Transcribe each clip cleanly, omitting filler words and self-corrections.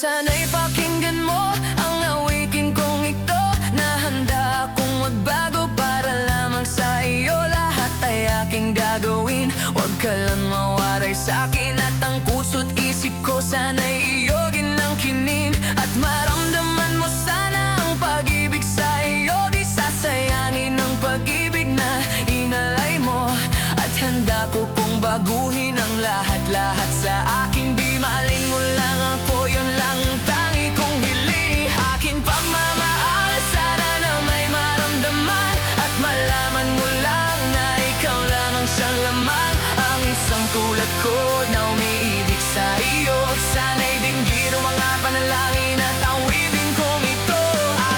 sana'y pakinggan mo ang awitin kong ito, na handa akong magbago para lamang sa iyo. Lahat ay aking gagawin, huwag ka lang mawaray sa'kin. At ang puso't isip ko sana'y iyogin ng kining, at maramdaman mo sana ang pag-ibig sa iyo. Di sasayangin ang pag-ibig na inalay mo, at handa ko pong baguhin ang lahat-lahat sa aking di maling mo lang ako. Yun lang ang tangi kong hiling, aking pagmamahal. Sana na may maramdaman at malaman mo lang na ikaw lang ang siyang laman. Ang isang tulad ko na umiibig sa iyo, sana'y dinggin ang mga panalangin at awitin kong ito.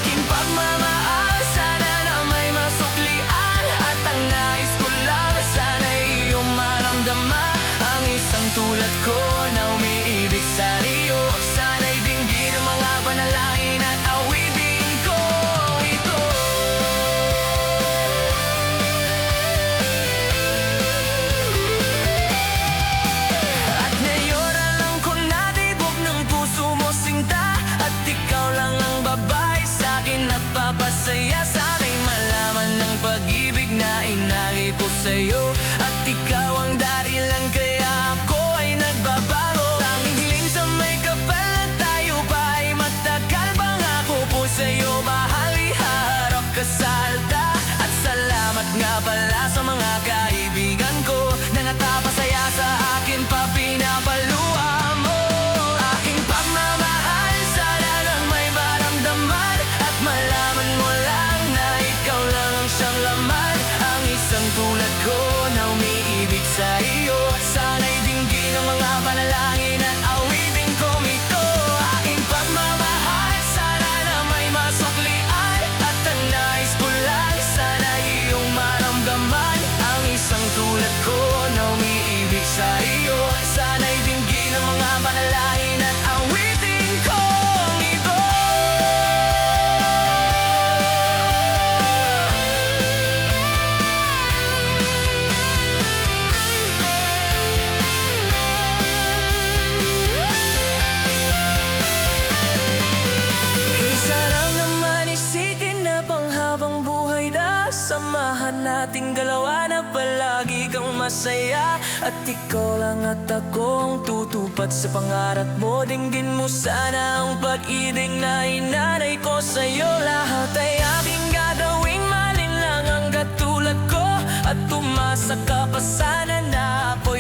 Aking pagmamahal, sana na may masuklian, at ang nais ko lang sana'y iyong maramdaman. Ang isang tulad ko na umiibig sa iyo, sana'y dinggin ang mga panalangin at awitin ko ito. At ngayon alam ko na tibok ng puso mo sinta, at ikaw lang ang babae sa'kin at papasaya. Sana'y malaman ng pag-ibig na inari ko sa'yo, at ikaw ang dahilan kaya ako ay nagbabago. Tanging hiling sa may kapal na tayo pa ay matagal. Pangako po sa'yo, mahal, ihaharap ka sa alta. At salamat nga pala sa mga kaibigan ko na natapasaya sa akin pa pinapaluha mo. Aking pagmamahal, sana lang may maramdaman, at malaman mo lang na ikaw lang ang siyang laman. Ang isang tulad ko na umiibig sa iyo, sana'y dinggin ang mga panalangin at awitin kong ito. Aking pagmamahal, sana na may masuklian, at ang nais ko lang sana iyong maramdaman. Ang isang tulad ko na umiibig sa iyo, sana'y dinggin ang mga panalangin at awitin kong ito. Isa lang naman isikin na panghabang buhay na samahan nating dalawa, na palagi kang masaya. At ikaw lang at ako ang tutupad sa pangarap mo. Dinggin mo sana ang pag-ibig na inanay ko sa'yo. Lahat ay aking gagawing, malin lang ang katulad ko, at umasa ka pa sana na ako